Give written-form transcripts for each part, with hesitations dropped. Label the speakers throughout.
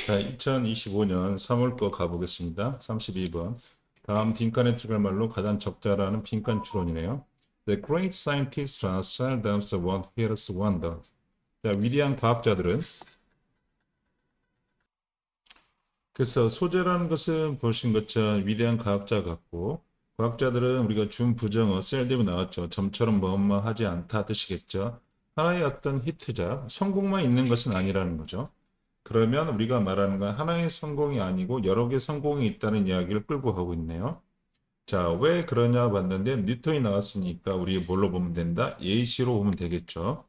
Speaker 1: 자, 2025년 3월 거 가보겠습니다. 32번. 다음 빈칸에 들어갈 말로 가장 적절하는 빈칸 추론이네요. The great scientists are seldom the one who hears wonder. 자, 위대한 과학자들은 그래서 소재라는 것은 보신 것처럼 위대한 과학자 같고 과학자들은 우리가 준 부정어 셀디브 나왔죠. 점처럼 뭐뭐하지 않다 뜻이겠죠. 하나의 어떤 히트작, 성공만 있는 것은 아니라는 거죠. 그러면 우리가 말하는 건 하나의 성공이 아니고 여러 개 성공이 있다는 이야기를 끌고 가고 있네요. 자, 왜 그러냐 봤는데 뉴턴이 나왔으니까 우리 뭘로 보면 된다? 예시로 보면 되겠죠.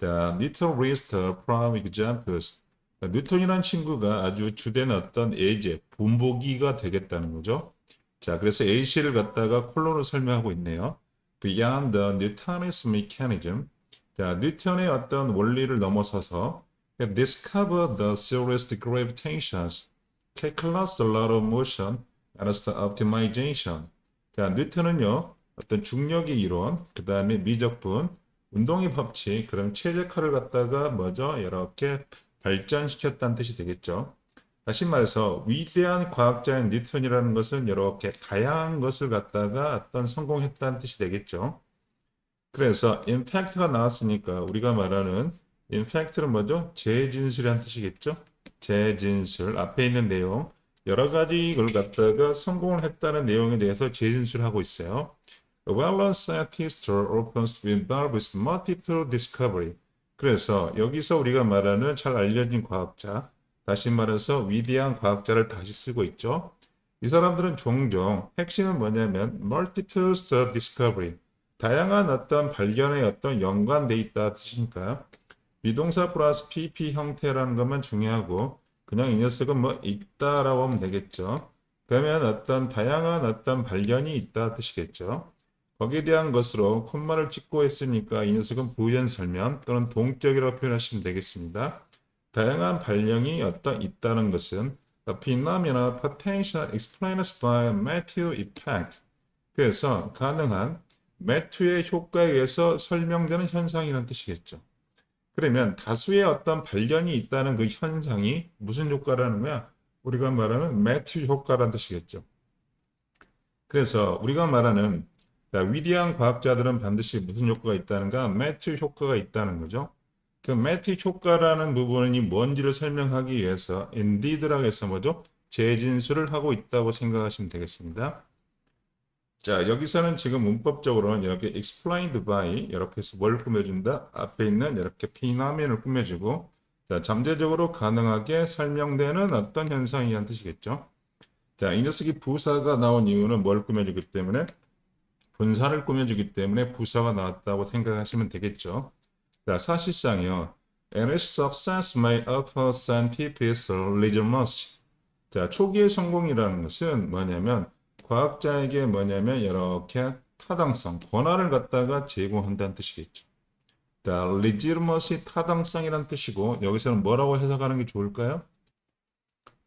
Speaker 1: 자, Newton list prime examples. 뉴턴이라는 친구가 아주 주된 어떤 예제, 본보기가 되겠다는 거죠. 자, 그래서 A씨를 갖다가 콜론으로 설명하고 있네요. Beyond the Newton's mechanism. 자, 뉴턴의 어떤 원리를 넘어서서 discover the serious gravitations, calculus the law of motion, and the optimization. 자, 뉴턴은요, 어떤 중력의 이론, 그 다음에 미적분, 운동의 법칙, 그럼 최적화를 갖다가 뭐죠? 이렇게 발전시켰다는 뜻이 되겠죠. 다시 말해서 위대한 과학자인 뉴턴이라는 것은 이렇게 다양한 것을 갖다가 어떤 성공했다는 뜻이 되겠죠. 그래서 임팩트가 나왔으니까 우리가 말하는 임팩트는 뭐죠? 재진술이라는 뜻이겠죠. 재진술 앞에 있는 내용 여러 가지 걸 갖다가 성공을 했다는 내용에 대해서 재진술하고 있어요. A well-known scientist opens to involve with multiple discovery. 그래서 여기서 우리가 말하는 잘 알려진 과학자, 다시 말해서 위대한 과학자를 다시 쓰고 있죠. 이 사람들은 종종 핵심은 뭐냐면 multiple discovery, 다양한 어떤 발견에 어떤 연관돼 있다 뜻이니까요. 비동사 플러스 PP 형태라는 것만 중요하고 그냥 이 녀석은 뭐 있다라고 하면 되겠죠. 그러면 어떤 다양한 어떤 발견이 있다 뜻이겠죠. 거기에 대한 것으로 콤마를 찍고 했으니까 이 녀석은 부연 설명 또는 동격이라고 표현하시면 되겠습니다. 다양한 발견이 어떤 있다는 것은 the phenomena potential explained by Matthew effect. 그래서 가능한 매튜의 효과에 의해서 설명되는 현상이라는 뜻이겠죠. 그러면 다수의 어떤 발견이 있다는 그 현상이 무슨 효과라는 거야? 우리가 말하는 매튜 효과라는 뜻이겠죠. 그래서 우리가 말하는 위대한 과학자들은 반드시 무슨 효과가 있다는가? 매튜 효과가 있다는 거죠. 그 매튜 효과라는 부분이 뭔지를 설명하기 위해서 indeed라고 해서 뭐죠? 재진술을 하고 있다고 생각하시면 되겠습니다. 자, 여기서는 지금 문법적으로는 이렇게 explained by 이렇게 해서 뭘 꾸며준다? 앞에 있는 이렇게 phenomen을 꾸며주고 자, 잠재적으로 가능하게 설명되는 어떤 현상이라는 뜻이겠죠. 자, 이 녀석이 부사가 나온 이유는 뭘 꾸며주기 때문에 분사를 꾸며주기 때문에 부사가 나왔다고 생각하시면 되겠죠. 자, 사실상이요. And its success may offer scientific legitimacy. 자, 초기의 성공이라는 것은 뭐냐면 과학자에게 뭐냐면 이렇게 타당성, 권한을 갖다가 제공한다는 뜻이겠죠. 자, legitimacy 타당성이라는 뜻이고 여기서는 뭐라고 해석하는 게 좋을까요?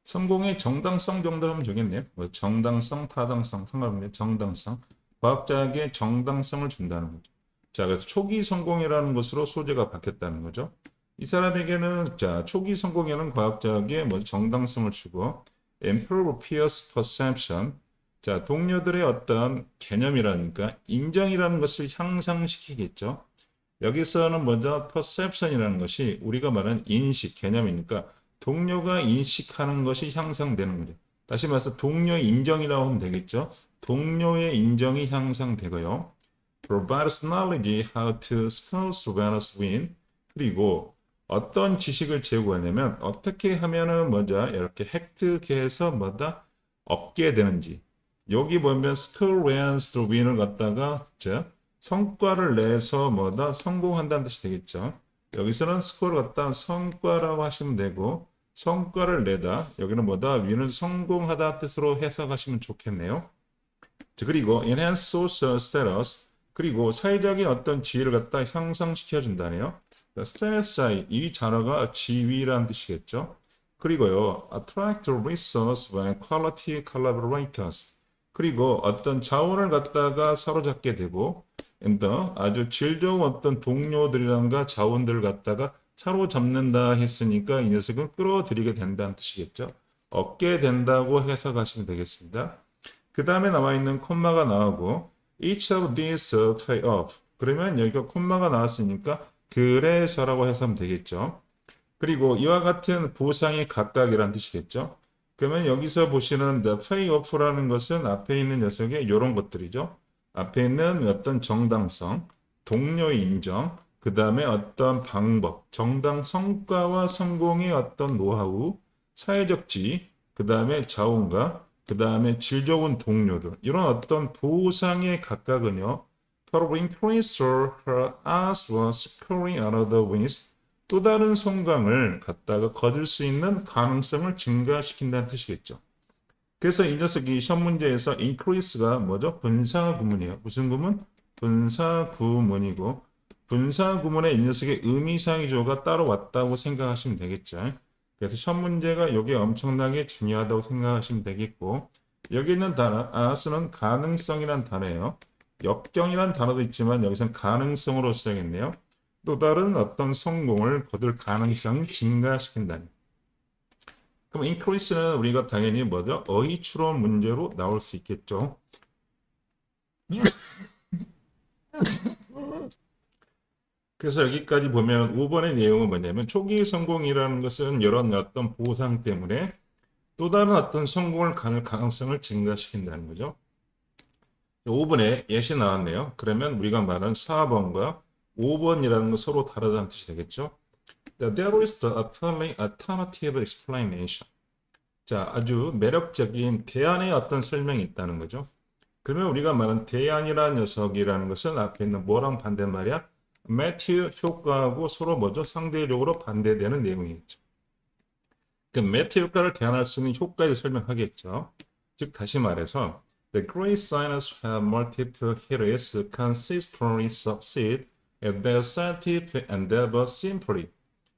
Speaker 1: 성공의 정당성 정도 하면 되겠네요. 뭐 정당성, 타당성 상관없네요. 정당성. 과학자에게 정당성을 준다는 거죠. 자, 그래서 초기 성공이라는 것으로 소재가 바뀌었다는 거죠. 이 사람에게는 자, 초기 성공에는 과학자에게 뭐 정당성을 주고 improve peers perception. 자, 동료들의 어떤 개념이라니까 인정이라는 것을 향상시키겠죠. 여기서는 먼저 perception이라는 것이 우리가 말하는 인식, 개념이니까 동료가 인식하는 것이 향상되는 거죠. 다시 말해서 동료의 인정이라고 하면 되겠죠. 동료의 인정이 향상되고요. provides knowledge how to scout Venus win. 그리고 어떤 지식을 제공하냐면 어떻게 하면은 먼저 이렇게 획득해서 뭐다 얻게 되는지. 여기 보면 score Venus win을 갖다가 성과를 내서 뭐다 성공한다는 뜻이 되겠죠. 여기서는 스코어를 갖다 성과라고 하시면 되고 성과를 내다 여기는 뭐다 위는 성공하다 뜻으로 해석하시면 좋겠네요. 그리고 enhance social status 그리고 사회적인 어떤 지위를 갖다 향상시켜 준다네요. 스테레스자이 이 단어가 지위라는 뜻이겠죠. 그리고요 attract resource and quality collaborators 그리고 어떤 자원을 갖다가 사로잡게 되고 아주 질 좋은 어떤 동료들이란가 자원들을 갖다가 사로잡는다 했으니까 이 녀석은 끌어들이게 된다는 뜻이겠죠. 얻게 된다고 해석하시면 되겠습니다. 그 다음에 나와 있는 콤마가 나오고 each of these pay off. 그러면 여기가 콤마가 나왔으니까 그래서라고 해석하면 되겠죠. 그리고 이와 같은 보상이 각각이란 뜻이겠죠. 그러면 여기서 보시는 the pay off라는 것은 앞에 있는 녀석의 이런 것들이죠. 앞에 있는 어떤 정당성, 동료의 인정, 그 다음에 어떤 방법, 정당 성과와 성공의 어떤 노하우, 사회적 지위, 그 다음에 자원과, 그 다음에 질 좋은 동료들, 이런 어떤 보상의 각각은요, 서로 increase her as well securing another wins, 또 다른 성광을 갖다가 거둘 수 있는 가능성을 증가시킨다는 뜻이겠죠. 그래서 이 녀석이 시험 문제에서 increase가 뭐죠? 분사 구문이에요. 무슨 구문? 분사 구문이고 분사 구문에 이 녀석의 의미상의조가 따로 왔다고 생각하시면 되겠죠. 그래서 시험 문제가 이게 엄청나게 중요하다고 생각하시면 되겠고 여기 있는 단어 as는 가능성이란 단어예요. 역경이란 단어도 있지만 여기서는 가능성으로 쓰여야겠네요. 또 다른 어떤 성공을 거둘 가능성을 증가시킨다는. 그럼 increase는 우리가 당연히 뭐죠? 어휘 추론 문제로 나올 수 있겠죠. 그래서 여기까지 보면 5번의 내용은 뭐냐면 초기 성공이라는 것은 이런 어떤 보상 때문에 또 다른 어떤 성공을 가는 가능성을 증가시킨다는 거죠. 5번에 예시 나왔네요. 그러면 우리가 말한 4번과 5번이라는 건 서로 다르다는 뜻이 되겠죠. There is the appealing alternative explanation. 자, 아주 매력적인 대안의 어떤 설명이 있다는 거죠. 그러면 우리가 말한 대안이라는 녀석이라는 것은 앞에 있는 뭐랑 반대말이야? 매튜 효과하고 서로 뭐죠? 상대적으로 반대되는 내용이겠죠. 그 매튜 효과를 대안할 수 있는 효과를 설명하겠죠. 즉 다시 말해서 The great scientists have multiple heroes who consistently succeed at their scientific endeavor simply.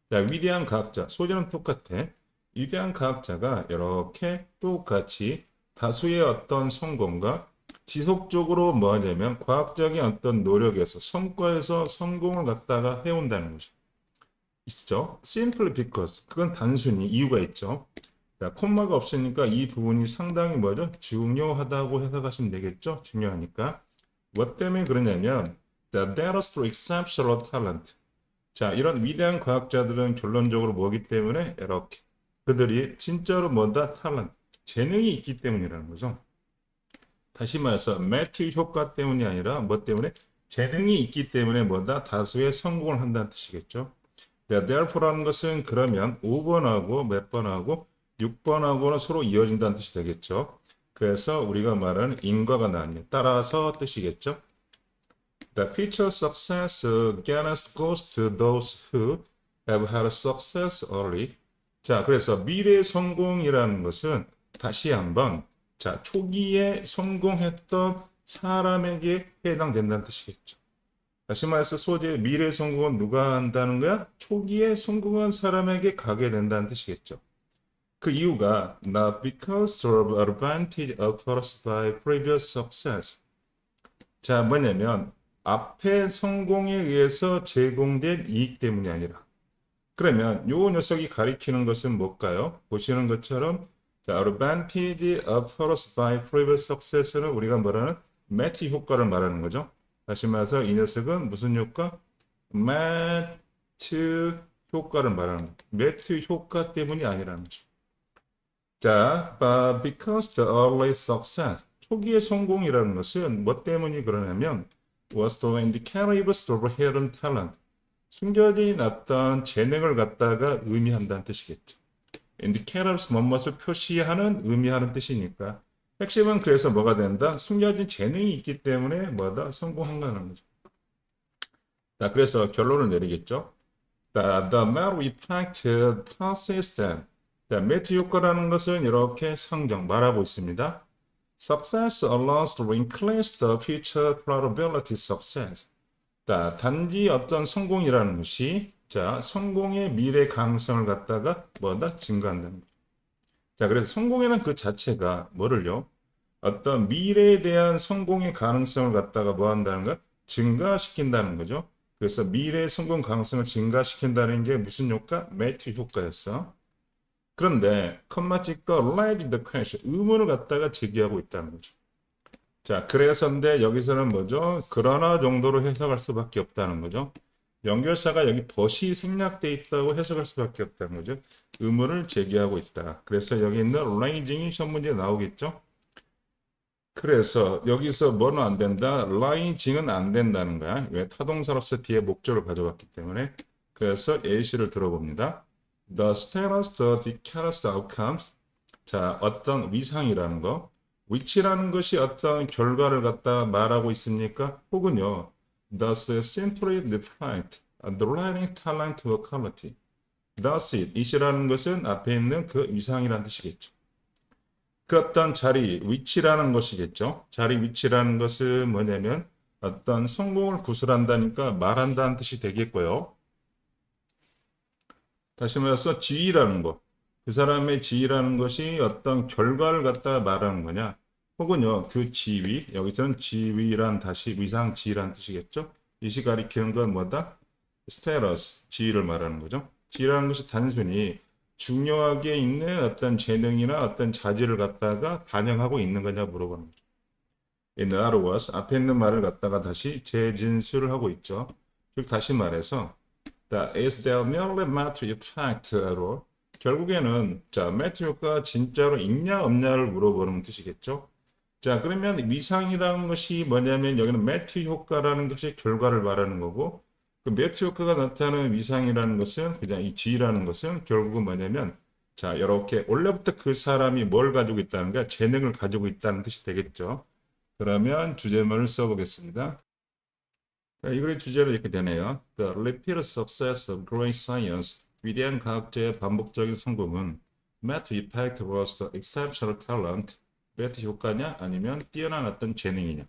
Speaker 1: 자, 위대한 과학자, 소재는 똑같아. 위대한 과학자가 이렇게 똑같이 다수의 어떤 성공과 지속적으로 뭐 하냐면 과학적인 어떤 노력에서 성과에서 성공을 갖다가 해온다는 거죠. 있죠? Simply because. 그건 단순히 이유가 있죠. 자, 콤마가 없으니까 이 부분이 상당히 뭐죠? 중요하다고 해석하시면 되겠죠? 중요하니까. 뭐 때문에 그러냐면 that is through exceptional talent. 자, 이런 위대한 과학자들은 결론적으로 뭐기 때문에 이렇게 그들이 진짜로 뭐다 탤런트, 재능이 있기 때문이라는 거죠. 다시 말해서 매튜 효과 때문이 아니라 뭐 때문에 재능이 있기 때문에 뭐다 다수의 성공을 한다는 뜻이겠죠. therefore라는 것은 그러면 5번하고 몇 번하고 6번하고는 서로 이어진다는 뜻이 되겠죠. 그래서 우리가 말하는 인과가 나뉘어 따라서 뜻이겠죠. The future success goes to those who have had success early. 자, 그래서 미래 성공이라는 것은 다시 한번 자, 초기에 성공했던 사람에게 해당된다는 뜻이겠죠. 다시 말해서 소재 미래 성공은 누가 한다는 거야? 초기에 성공한 사람에게 가게 된다는 뜻이겠죠. 그 이유가 not because of advantage offered by previous success. 자, 뭐냐면 앞에 성공에 의해서 제공된 이익 때문이 아니라 그러면 요 녀석이 가리키는 것은 뭘까요? 보시는 것처럼 자, advantage offered by previous success는 우리가 말하는 매트 효과를 말하는 거죠. 다시 말해서 이 녀석은 무슨 효과? 매트 효과를 말하는 거죠. 매트 효과 때문이 아니라는 거죠. 자, but because the early success, 초기의 성공이라는 것은 뭐 때문이 그러냐면 was the indicative of hidden talent. 숨겨진 어떤 재능을 갖다가 의미한다는 뜻이겠죠. indicators 뭐뭇을 표시하는, 의미하는 뜻이니까 핵심은 그래서 뭐가 된다? 숨겨진 재능이 있기 때문에 뭐다? 성공한다는 거죠. 자, 그래서 결론을 내리겠죠. The matter impact persistent. 자, 매트 효과라는 것은 이렇게 상정 말하고 있습니다. Success allows to increase the future probability success. 자, 단지 어떤 성공이라는 것이 자, 성공의 미래 가능성을 갖다가 뭐다? 증가한다는 거죠. 자, 그래서 성공이라는 그 자체가 뭐를요? 어떤 미래에 대한 성공의 가능성을 갖다가 뭐 한다는 거? 증가시킨다는 거죠. 그래서 미래의 성공 가능성을 증가시킨다는 게 무슨 효과? 매튜 효과였어. 그런데 컴마 찍고 raise the question, 의문을 갖다가 제기하고 있다는 거죠. 자, 그래서인데 여기서는 뭐죠? 그러나 정도로 해석할 수밖에 없다는 거죠. 연결사가 여기 벗이 생략돼 있다고 해석할 수밖에 없다는 거죠. 의문을 제기하고 있다. 그래서 여기 있는 raising이 시험 문제에 나오겠죠. 그래서 여기서 뭐는 안 된다? rising은 안 된다는 거야. 왜? 타동사로서 뒤에 목적을 가져왔기 때문에. 그래서 예시를 들어봅니다. The status, the declares outcomes. 자, 어떤 위상이라는 거. which라는 것이 어떤 결과를 갖다 말하고 있습니까? 혹은요, thus simply defined, the writing talent or quality. thus it이라는 것은 앞에 있는 그 위상이라는 뜻이겠죠. 그 어떤 자리, 위치라는 것이겠죠. 자리, 위치라는 것은 뭐냐면 어떤 성공을 구술한다니까 말한다는 뜻이 되겠고요. 다시 말해서 지위라는 것. 그 사람의 지위라는 것이 어떤 결과를 갖다 말하는 거냐. 혹은요, 그 지위, 여기서는 지위란 다시 위상 지위란 뜻이겠죠. 이시 가리키는 건 뭐다? 스테러스, 지위를 말하는 거죠. 지위라는 것이 단순히 중요하게 있는 어떤 재능이나 어떤 자질을 갖다가 반영하고 있는 거냐 물어보는 거죠. In other words, 앞에 있는 말을 갖다가 다시 재진술을 하고 있죠. 즉 다시 말해서 is there merely matter effect로 결국에는 자 매트 효과가 진짜로 있냐 없냐를 물어보는 뜻이겠죠. 자 그러면 위상이라는 것이 뭐냐면 여기는 매트 효과라는 것이 결과를 말하는 거고 그 매트 효과가 나타나는 위상이라는 것은 그냥 이 지라는 것은 결국은 뭐냐면 자 이렇게 원래부터 그 사람이 뭘 가지고 있다는가 재능을 가지고 있다는 뜻이 되겠죠. 그러면 주제문을 써보겠습니다. 이 글의 주제로 이렇게 되네요. The repeated success of great science, 위대한 과학자의 반복적인 성공은 met effect was the exceptional talent, met 효과냐 아니면 뛰어난 어떤 재능이냐.